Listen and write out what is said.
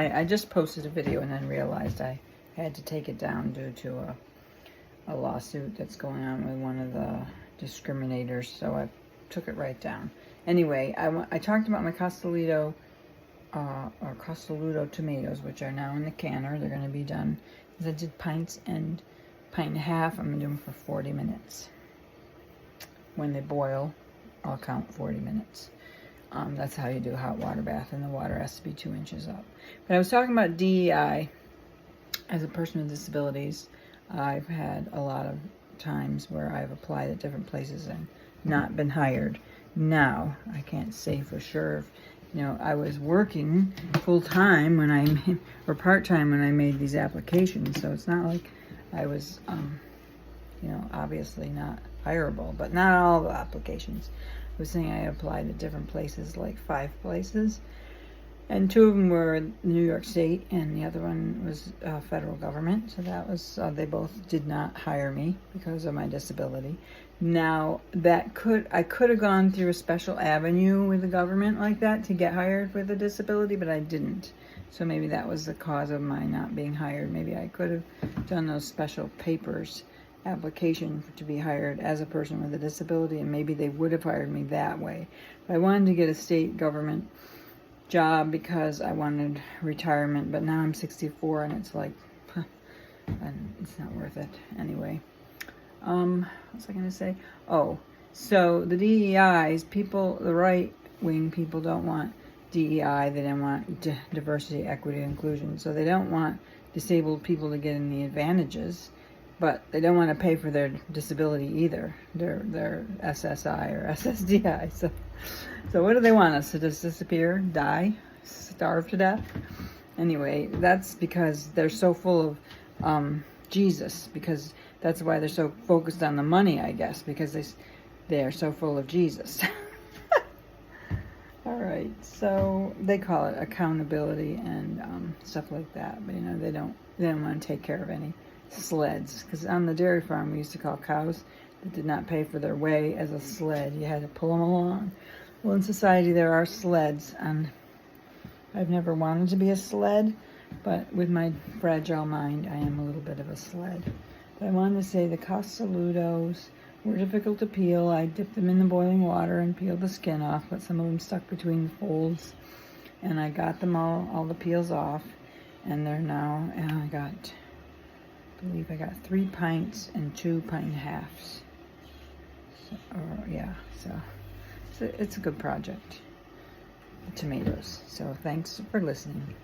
I just posted a video and then realized I had to take it down due to a lawsuit that's going on with one of the discriminators, so I took it right down. Anyway, I talked about my Costoluto tomatoes, which are now in the canner. They're going to be done. I did pints and pint and a half. I'm going to do them for 40 minutes. When they boil, I'll count 40 minutes. That's how you do a hot water bath, and the water has to be 2 inches up. But I was talking about DEI. As a person with disabilities, I've had a lot of times where I've applied at different places and not been hired. Now, I can't say for sure if, I was working full-time when or part-time when I made these applications, so it's not like I was, obviously not hireable, but not all the applications. I was saying I applied at different places, like 5 places, and 2 of them were New York State, and the other one was federal government. So that was, they both did not hire me because of my disability. Now, I could have gone through a special avenue with the government like that to get hired with a disability, but I didn't. So maybe that was the cause of my not being hired. Maybe I could have done those special papers, application to be hired as a person with a disability, and maybe they would have hired me that way. But I wanted to get a state government job because I wanted retirement, but now I'm 64 and it's like, and it's not worth it anyway. What was I going to say? Oh, so the DEIs, the right-wing people don't want DEI. They don't want diversity, equity, inclusion. So they don't want disabled people to get any advantages, but they don't want to pay for their disability either. Their SSI or SSDI. So what do they want us to just disappear, die, starve to death? Anyway, that's because they're so full of Jesus, because that's why they're so focused on the money, I guess, because they are so full of Jesus. All right, so they call it accountability and stuff like that, but they don't want to take care of any sleds, because on the dairy farm we used to call cows that did not pay for their way as a sled. You had to pull them along. Well, in society there are sleds, and I've never wanted to be a sled, but with my fragile mind I am a little bit of a sled. But I wanted to say the Costolutos were difficult to peel. I dipped them in the boiling water and peeled the skin off, but some of them stuck between the folds, and I got them all the peels off, and they're now, and I believe I got 3 pints and 2 pint and a halves. So it's a good project. Tomatoes. So thanks for listening.